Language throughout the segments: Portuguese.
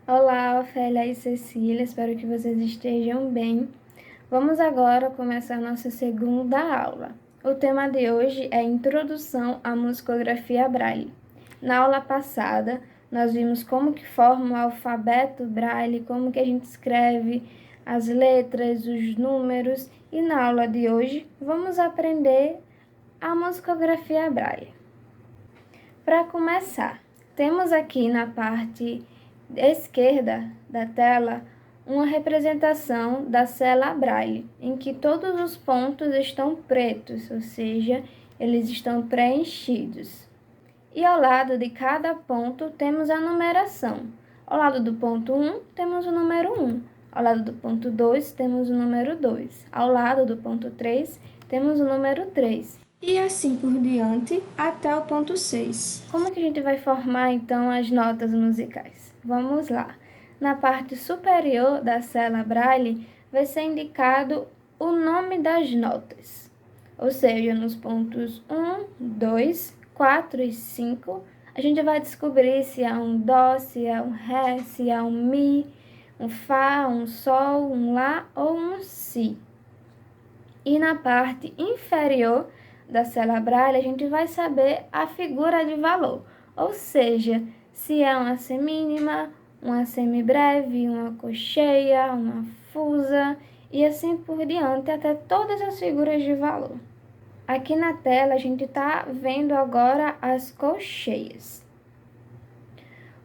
Olá, Ofélia e Cecília, espero que vocês estejam bem. Vamos agora começar nossa segunda aula. O tema de hoje é Introdução à Musicografia Braille. Na aula passada, nós vimos como que forma o alfabeto Braille, como que a gente escreve as letras, os números, e na aula de hoje vamos aprender a musicografia Braille. Para começar, temos aqui na parte esquerda da tela uma representação da célula Braille, em que todos os pontos estão pretos, ou seja, eles estão preenchidos. E ao lado de cada ponto temos a numeração. Ao lado do ponto 1 temos o número 1, ao lado do ponto 2 temos o número 2, ao lado do ponto 3 temos o número 3. E assim por diante até o ponto 6. Como que a gente vai formar então as notas musicais? Vamos lá. Na parte superior da célula Braille vai ser indicado o nome das notas. Ou seja, nos pontos 1, 2, 4 e 5, a gente vai descobrir se é um Dó, se é um Ré, se é um Mi, um Fá, um Sol, um Lá ou um Si. E na parte inferior da célula Braille, a gente vai saber a figura de valor, ou seja, se é uma semínima, uma semibreve, uma cocheia, uma fusa e assim por diante, até todas as figuras de valor. Aqui na tela a gente está vendo agora as colcheias.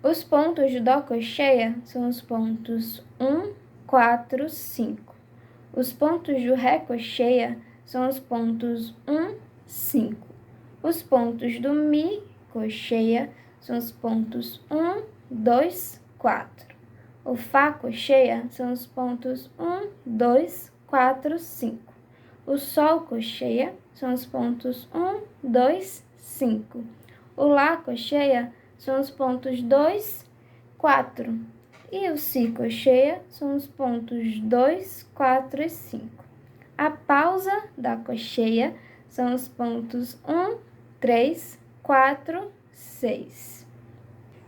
Os pontos de Dó colcheia são os pontos 1, 4, 5. Os pontos do Ré colcheia são os pontos 1, 5. Os pontos do Mi colcheia são os pontos 1, 2, 4. O Fá colcheia são os pontos 1, 2, 4, 5. O Sol colcheia são os pontos 1, 2, 5. O Lá colcheia são os pontos 2, 4. E o Si colcheia são os pontos 2, 4 e 5. A pausa da colcheia são os pontos 1, 3, 4, 6.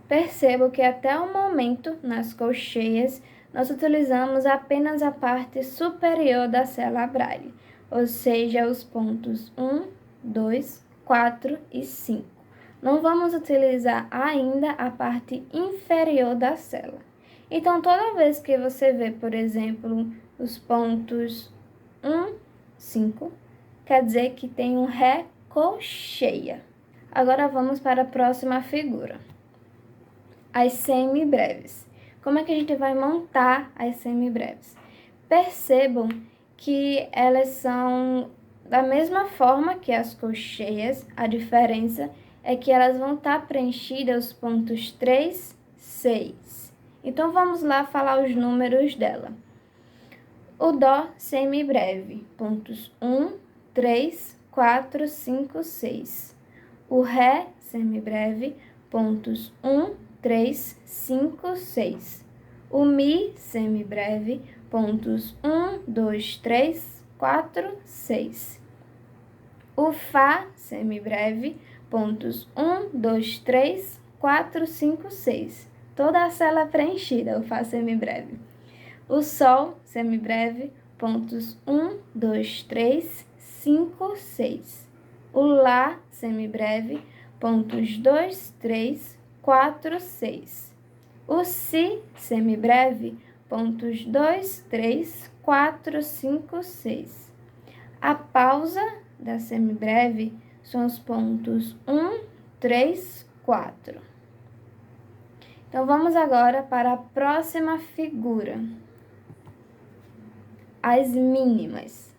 Percebo que até o momento, nas colcheias, nós utilizamos apenas a parte superior da célula Braille, ou seja, os pontos 1, 2, 4 e 5. Não vamos utilizar ainda a parte inferior da célula. Então, toda vez que você vê, por exemplo, os pontos 1, 5, quer dizer que tem um Ré colcheia. Agora vamos para a próxima figura. As semibreves. Como é que a gente vai montar as semibreves? Percebam que elas são da mesma forma que as colcheias, a diferença é que elas vão estar preenchidas os pontos 3, 6. Então, vamos lá falar os números dela. O Dó semibreve, pontos 1, 3, 4, 5, 6. O Ré semibreve, pontos 1, 3, 5, 6. O Mi semibreve, pontos 1, 2, 3, 4, 6. O Fá semibreve, pontos 1, 2, 3, 4, 5, 6. Toda a célula preenchida, o Fá semibreve. O Sol semibreve, pontos 1, 2, 3, 5, 6. O Lá semibreve, pontos 2, 3, 4, 6. O Si semibreve, pontos 2, 3, 4, 5, 6. A pausa da semibreve são os pontos 1, 3, 4. Então, vamos agora para a próxima figura. As mínimas.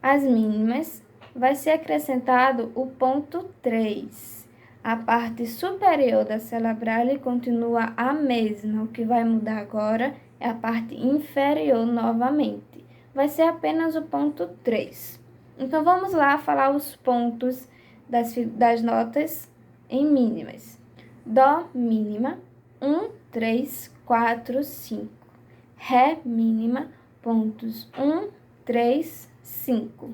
As mínimas vai ser acrescentado o ponto 3. A parte superior da célula Braille continua a mesma. O que vai mudar agora é a parte inferior novamente. Vai ser apenas o ponto 3. Então, vamos lá falar os pontos das notas em mínimas. Dó mínima, 1, 3, 4, 5. Ré mínima, pontos 1, 3, 5.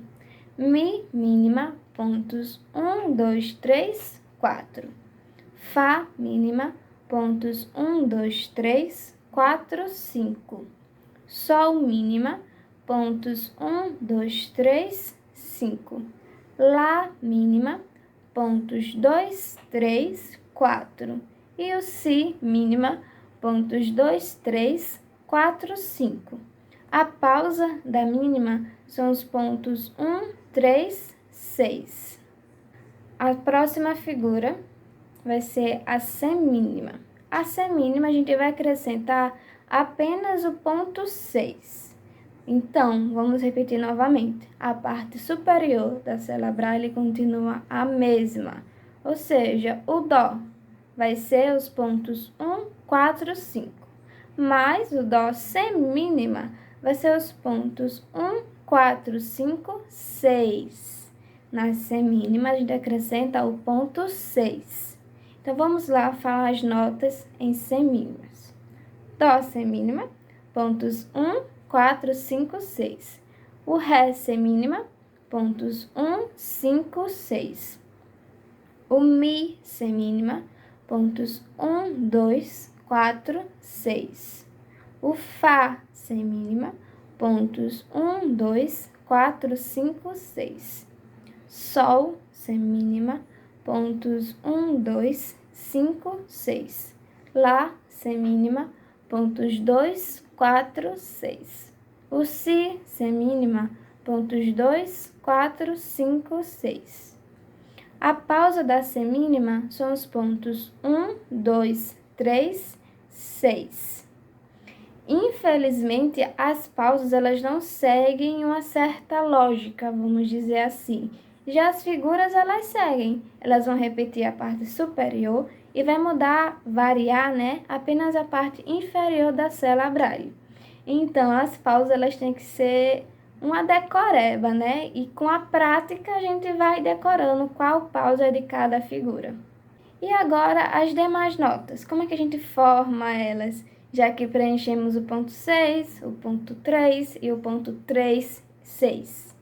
Mi mínima, pontos 1, 2, 3, 4. Fá mínima, pontos 1, 2, 3, 4, 5. Sol mínima, pontos 1, 2, 3, 5. Lá mínima, pontos 2, 3, 4. E o Si mínima, pontos 2, 3, 4, 5. A pausa da mínima são os pontos 1, 3, 6. A próxima figura vai ser a semínima. A semínima a gente vai acrescentar apenas o ponto 6. Então, vamos repetir novamente. A parte superior da célula Braille continua a mesma, ou seja, o Dó vai ser os pontos 1, 4, 5, mais o Dó semínima vai ser os pontos 1, 4, 5, 6. Na semínima, a gente acrescenta o ponto 6. Então, vamos lá falar as notas em semínimas. Dó semínima, pontos 1, 4, 5, 6. O Ré semínima, pontos 1, 5, 6. O Mi semínima, pontos 1, 2, 4, 6. O Fá semínima, pontos 1, 2, 4, 5, 6. Sol semínima, pontos 1, 2, 5, 6. Lá semínima, pontos 2, 4, 6. O Si semínima, pontos 2, 4, 5, 6. A pausa da semínima são os pontos 1, 2, 3, 6. Infelizmente, as pausas elas não seguem uma certa lógica, vamos dizer assim. Já as figuras elas seguem, elas vão repetir a parte superior e vai mudar, variar, apenas a parte inferior da célula Braille. Então, as pausas elas têm que ser uma decoreba, E com a prática a gente vai decorando qual pausa é de cada figura. E agora as demais notas, como é que a gente forma elas? Já que preenchemos o ponto 6, o ponto 3 e o ponto 3, 6.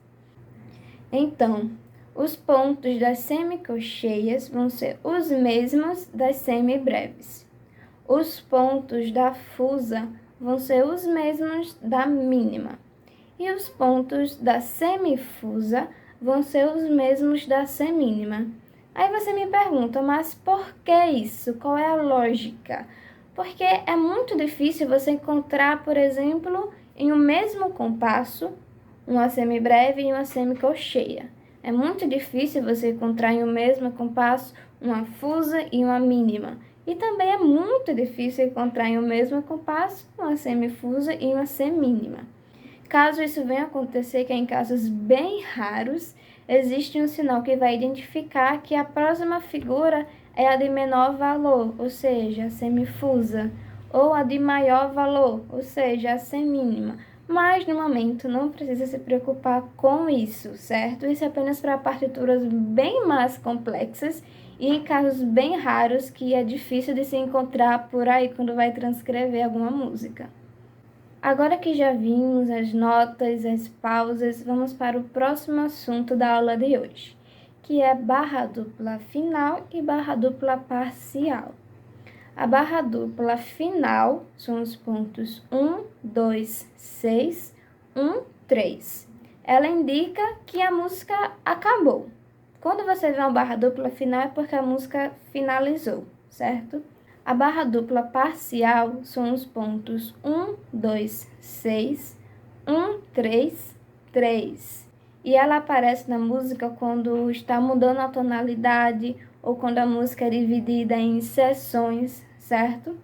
Então, os pontos das semicolcheias vão ser os mesmos das semibreves. Os pontos da fusa vão ser os mesmos da mínima. E os pontos da semifusa vão ser os mesmos da semínima. Aí você me pergunta, mas por que isso? Qual é a lógica? Porque é muito difícil você encontrar, por exemplo, em um mesmo compasso, uma semibreve e uma semicolcheia. É muito difícil você encontrar em um mesmo compasso uma fusa e uma mínima. E também é muito difícil encontrar em um mesmo compasso uma semifusa e uma semínima. Caso isso venha acontecer, que é em casos bem raros, existe um sinal que vai identificar que a próxima figura é a de menor valor, ou seja, a semifusa, ou a de maior valor, ou seja, a semínima. Mas, no momento, não precisa se preocupar com isso, certo? Isso é apenas para partituras bem mais complexas e em casos bem raros que é difícil de se encontrar por aí quando vai transcrever alguma música. Agora que já vimos as notas, as pausas, vamos para o próximo assunto da aula de hoje, que é barra dupla final e barra dupla parcial. A barra dupla final são os pontos 1, 2, 6, 1, 3. Ela indica que a música acabou. Quando você vê uma barra dupla final é porque a música finalizou, certo? A barra dupla parcial são os pontos 1, 2, 6, 1, 3, 3. E ela aparece na música quando está mudando a tonalidade ou quando a música é dividida em seções, certo?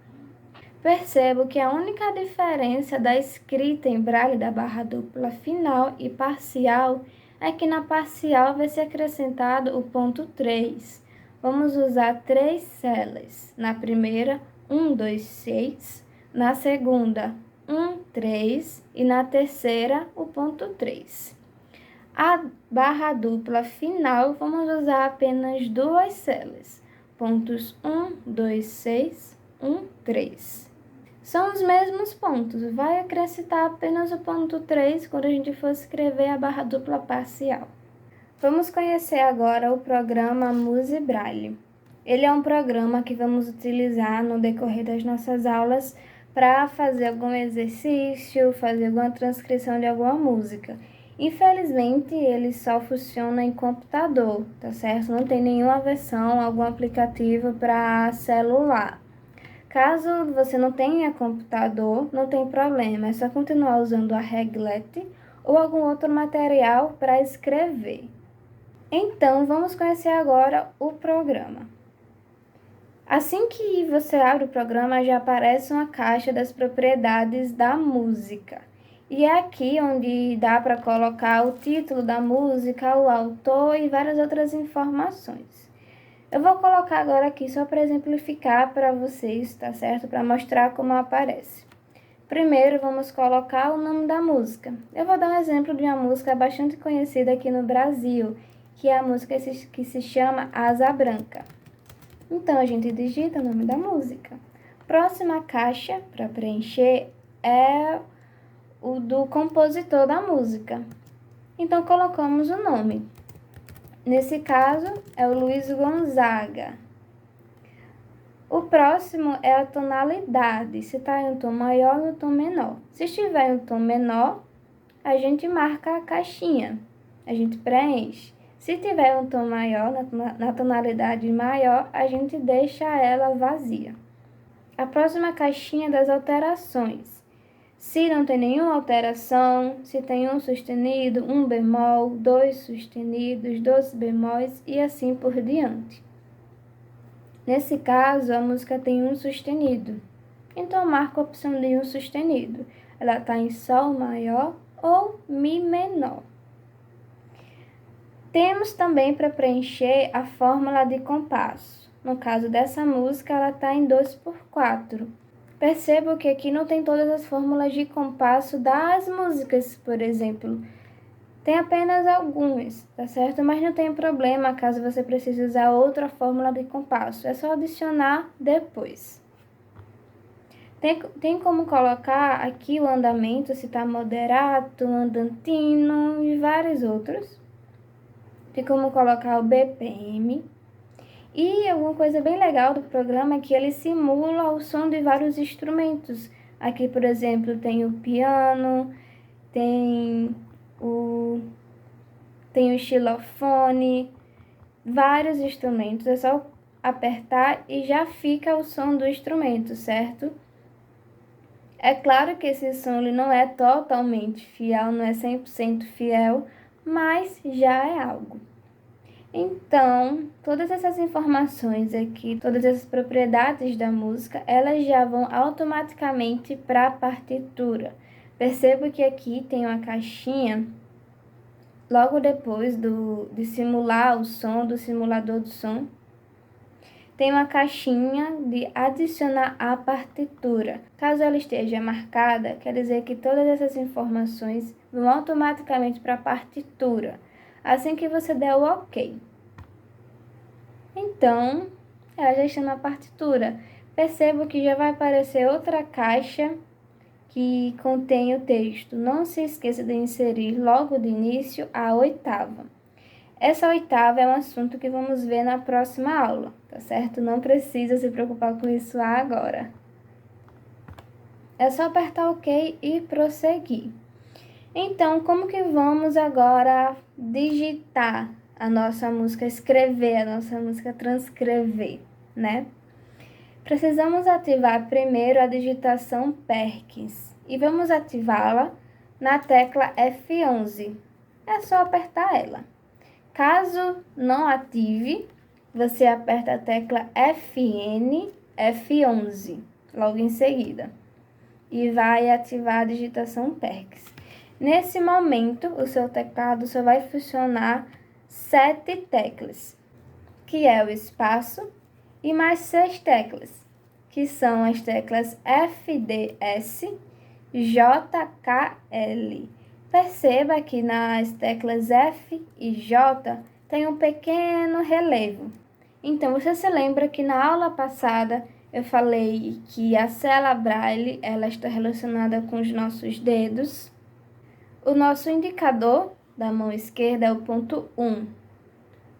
Percebo que a única diferença da escrita em braille da barra dupla final e parcial é que na parcial vai ser acrescentado o ponto 3. Vamos usar 3 células. Na primeira, 1, 2, 6. Na segunda, 1, 3. E na terceira, o ponto 3. A barra dupla final, vamos usar apenas 2 células. Pontos 1, 2, 6, 1, 3. São os mesmos pontos. Vai acrescentar apenas o ponto 3 quando a gente for escrever a barra dupla parcial. Vamos conhecer agora o programa Muse Braille. Ele é um programa que vamos utilizar no decorrer das nossas aulas para fazer algum exercício, fazer alguma transcrição de alguma música. Infelizmente, ele só funciona em computador, tá certo? Não tem nenhuma versão, algum aplicativo para celular. Caso você não tenha computador, não tem problema, é só continuar usando a Reglet ou algum outro material para escrever. Então, vamos conhecer agora o programa. Assim que você abre o programa, já aparece uma caixa das propriedades da música. E é aqui onde dá para colocar o título da música, o autor e várias outras informações. Eu vou colocar agora aqui só para exemplificar para vocês, tá certo? Para mostrar como aparece. Primeiro, vamos colocar o nome da música. Eu vou dar um exemplo de uma música bastante conhecida aqui no Brasil, que é a música que se chama Asa Branca. Então, a gente digita o nome da música. Próxima caixa para preencher é o do compositor da música. Então, colocamos o nome. Nesse caso, é o Luiz Gonzaga. O próximo é a tonalidade, se está em um tom maior ou um tom menor. Se estiver em um tom menor, a gente marca a caixinha, a gente preenche. Se tiver um tom maior, na tonalidade maior, a gente deixa ela vazia. A próxima caixinha é das alterações. Se não tem nenhuma alteração, se tem um sustenido, um bemol, dois sustenidos, dois bemóis e assim por diante. Nesse caso, a música tem um sustenido. Então, eu marco a opção de um sustenido. Ela está em Sol maior ou Mi menor. Temos também para preencher a fórmula de compasso. No caso dessa música, ela está em 2/4. Percebo que aqui não tem todas as fórmulas de compasso das músicas, por exemplo. Tem apenas algumas, tá certo? Mas não tem problema caso você precise usar outra fórmula de compasso. É só adicionar depois. Tem como colocar aqui o andamento, se está moderato, andantino e vários outros. Tem como colocar o BPM. E uma coisa bem legal do programa é que ele simula o som de vários instrumentos. Aqui, por exemplo, tem o piano, tem o xilofone, vários instrumentos. É só apertar e já fica o som do instrumento, certo? É claro que esse som ele não é totalmente fiel, não é 100% fiel, mas já é algo. Então, todas essas informações aqui, todas essas propriedades da música, elas já vão automaticamente para a partitura. Percebo que aqui tem uma caixinha, logo depois de simular o som, do simulador do som, tem uma caixinha de adicionar à partitura. Caso ela esteja marcada, quer dizer que todas essas informações vão automaticamente para a partitura, assim que você der o OK. Então, ela já está na partitura. Percebo que já vai aparecer outra caixa que contém o texto. Não se esqueça de inserir logo de início a oitava. Essa oitava é um assunto que vamos ver na próxima aula, tá certo? Não precisa se preocupar com isso agora. É só apertar OK e prosseguir. Então, como que vamos agora digitar a nossa música, escrever a nossa música, transcrever, né? Precisamos ativar primeiro a digitação Perkins e vamos ativá-la na tecla F11. É só apertar ela. Caso não ative, você aperta a tecla FN, F11, logo em seguida, e vai ativar a digitação Perkins. Nesse momento, o seu teclado só vai funcionar 7 teclas, que é o espaço, e mais 6 teclas, que são as teclas FDS, JKL. Perceba que nas teclas F e J tem um pequeno relevo. Então, você se lembra que na aula passada eu falei que a célula Braille ela está relacionada com os nossos dedos. O nosso indicador da mão esquerda é o ponto 1.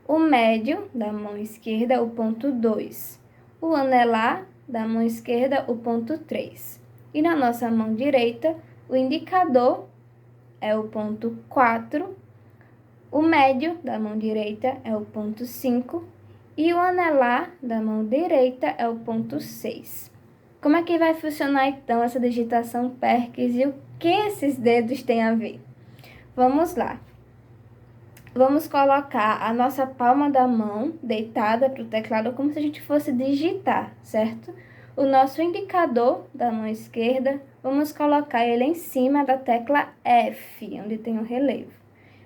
O médio da mão esquerda, o ponto 2. O anelar da mão esquerda, o ponto 3. E na nossa mão direita, o indicador é o ponto 4. O médio da mão direita é o ponto 5. E o anelar da mão direita é o ponto 6. Como é que vai funcionar então essa digitação Perkins e o que esses dedos têm a ver? Vamos lá. Vamos colocar a nossa palma da mão deitada para o teclado como se a gente fosse digitar, certo? O nosso indicador da mão esquerda, vamos colocar ele em cima da tecla F, onde tem o relevo.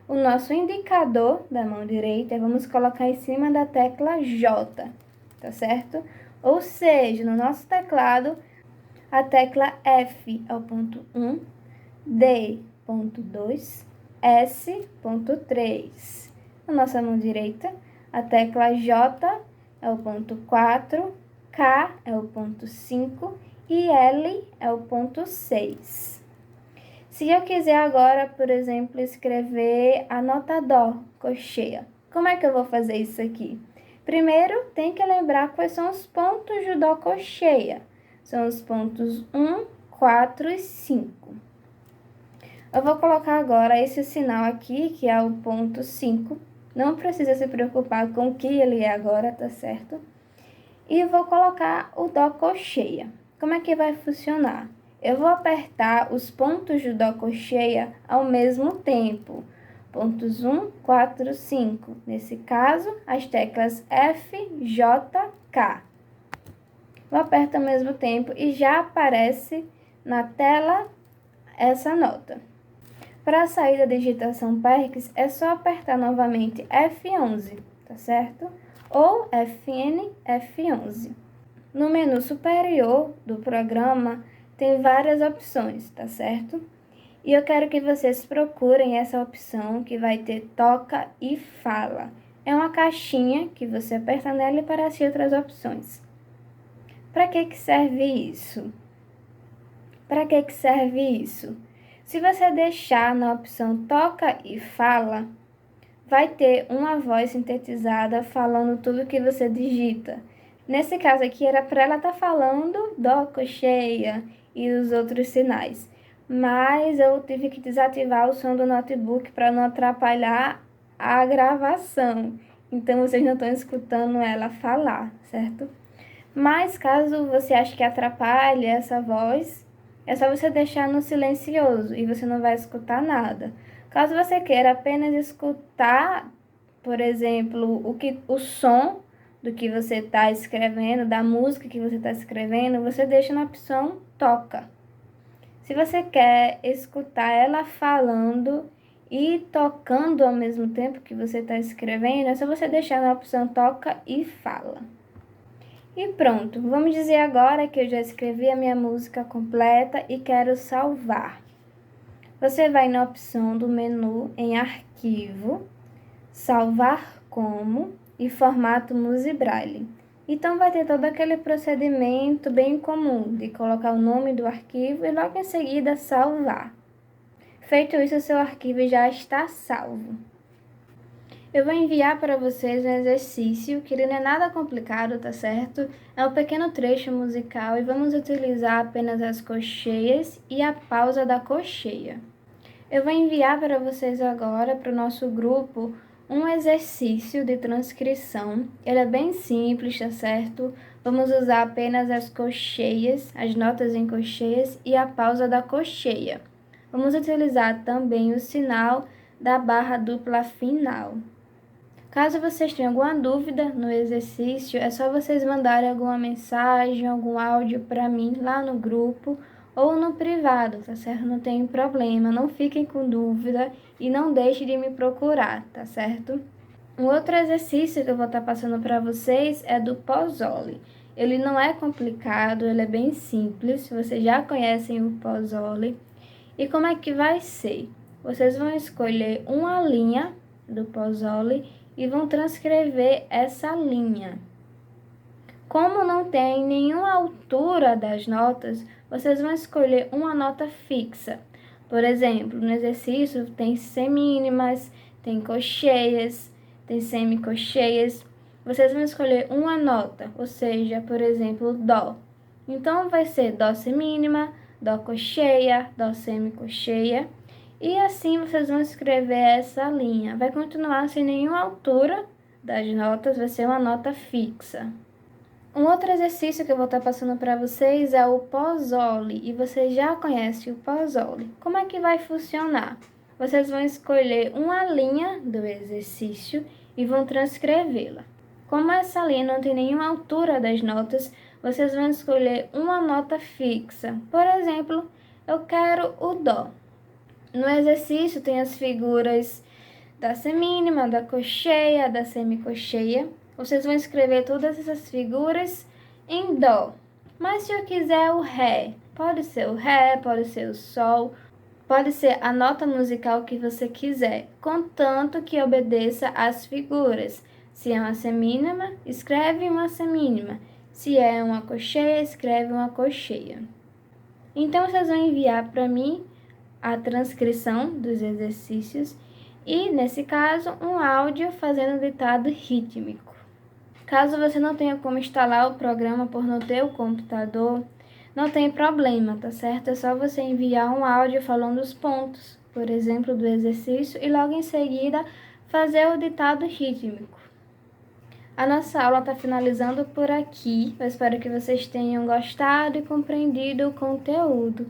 O nosso indicador da mão direita, vamos colocar em cima da tecla J, tá certo? Ou seja, no nosso teclado, a tecla F é o ponto 1, D, ponto 2, S.3. Na nossa mão direita, a tecla J é o ponto 4, K é o ponto 5 e L é o ponto 6. Se eu quiser agora, por exemplo, escrever a nota Dó, cocheia, como é que eu vou fazer isso aqui? Primeiro, tem que lembrar quais são os pontos do Dó cocheia. São os pontos 1, 4 e 5. Eu vou colocar agora esse sinal aqui, que é o ponto 5. Não precisa se preocupar com o que ele é agora, tá certo? E vou colocar o Dó cocheia. Como é que vai funcionar? Eu vou apertar os pontos do Dó cocheia ao mesmo tempo. Pontos 1, 4, 5. Nesse caso, as teclas F, J, K. Eu aperto ao mesmo tempo e já aparece na tela essa nota. Para sair da digitação Perkins, é só apertar novamente F11, tá certo? Ou FN, F11. No menu superior do programa, tem várias opções, tá certo? E eu quero que vocês procurem essa opção que vai ter toca e fala. É uma caixinha que você aperta nela e aparecem outras opções. Para que serve isso? Para que serve isso? Se você deixar na opção toca e fala, vai ter uma voz sintetizada falando tudo que você digita. Nesse caso aqui era para ela estar falando dó, cocheia e os outros sinais. Mas eu tive que desativar o som do notebook para não atrapalhar a gravação. Então vocês não estão escutando ela falar, certo? Mas caso você ache que atrapalhe essa voz, é só você deixar no silencioso e você não vai escutar nada. Caso você queira apenas escutar, por exemplo, o som do que você está escrevendo, da música que você está escrevendo, você deixa na opção toca. Se você quer escutar ela falando e tocando ao mesmo tempo que você está escrevendo, é só você deixar na opção toca e fala. E pronto, vamos dizer agora que eu já escrevi a minha música completa e quero salvar. Você vai na opção do menu em Arquivo, Salvar como e Formato Musibraille. Então vai ter todo aquele procedimento bem comum de colocar o nome do arquivo e logo em seguida salvar. Feito isso, o seu arquivo já está salvo. Eu vou enviar para vocês um exercício que ele não é nada complicado, tá certo? É um pequeno trecho musical e vamos utilizar apenas as cocheias e a pausa da cocheia. Eu vou enviar para vocês agora, para o nosso grupo, um exercício de transcrição. Ele é bem simples, tá certo? Vamos usar apenas as cocheias, as notas em cocheias e a pausa da cocheia. Vamos utilizar também o sinal da barra dupla final. Caso vocês tenham alguma dúvida no exercício, é só vocês mandarem alguma mensagem, algum áudio para mim lá no grupo ou no privado, tá certo? Não tem problema, não fiquem com dúvida e não deixem de me procurar, tá certo? Um outro exercício que eu vou estar passando para vocês é do Pozzoli. Ele não é complicado, ele é bem simples, vocês já conhecem o Pozzoli. E como é que vai ser? Vocês vão escolher uma linha do Pozzoli e vão transcrever essa linha. Como não tem nenhuma altura das notas, vocês vão escolher uma nota fixa. Por exemplo, no exercício tem semínimas, tem cocheias, tem semicolcheias. Vocês vão escolher uma nota, ou seja, por exemplo, Dó. Então, vai ser Dó semínima, Dó colcheia, Dó semicolcheia. E assim vocês vão escrever essa linha. Vai continuar sem nenhuma altura das notas, vai ser uma nota fixa. Um outro exercício que eu vou estar passando para vocês é o Pozzoli, e vocês já conhecem o Pozzoli. Como é que vai funcionar? Vocês vão escolher uma linha do exercício e vão transcrevê-la. Como essa linha não tem nenhuma altura das notas, vocês vão escolher uma nota fixa. Por exemplo, eu quero o Dó. No exercício tem as figuras da semínima, da colcheia, da semicolcheia. Vocês vão escrever todas essas figuras em Dó. Mas se eu quiser o Ré, pode ser o Ré, pode ser o Sol, pode ser a nota musical que você quiser, contanto que obedeça às figuras. Se é uma semínima, escreve uma semínima. Se é uma colcheia, escreve uma colcheia. Então, vocês vão enviar para mim a transcrição dos exercícios e, nesse caso, um áudio fazendo o ditado rítmico. Caso você não tenha como instalar o programa por não ter o computador, não tem problema, tá certo? É só você enviar um áudio falando os pontos, por exemplo, do exercício e logo em seguida fazer o ditado rítmico. A nossa aula está finalizando por aqui. Eu espero que vocês tenham gostado e compreendido o conteúdo.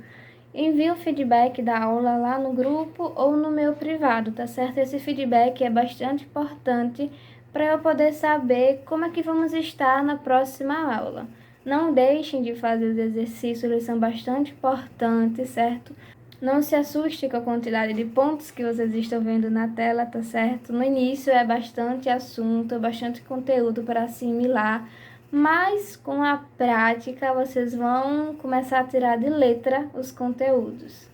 Envie o feedback da aula lá no grupo ou no meu privado, tá certo? Esse feedback é bastante importante para eu poder saber como é que vamos estar na próxima aula. Não deixem de fazer os exercícios, eles são bastante importantes, certo? Não se assuste com a quantidade de pontos que vocês estão vendo na tela, tá certo? No início é bastante assunto, bastante conteúdo para assimilar, mas com a prática vocês vão começar a tirar de letra os conteúdos.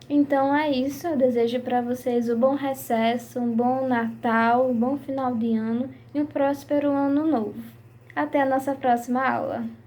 Então é isso, eu desejo para vocês um bom recesso, um bom Natal, um bom final de ano e um próspero ano novo. Até a nossa próxima aula!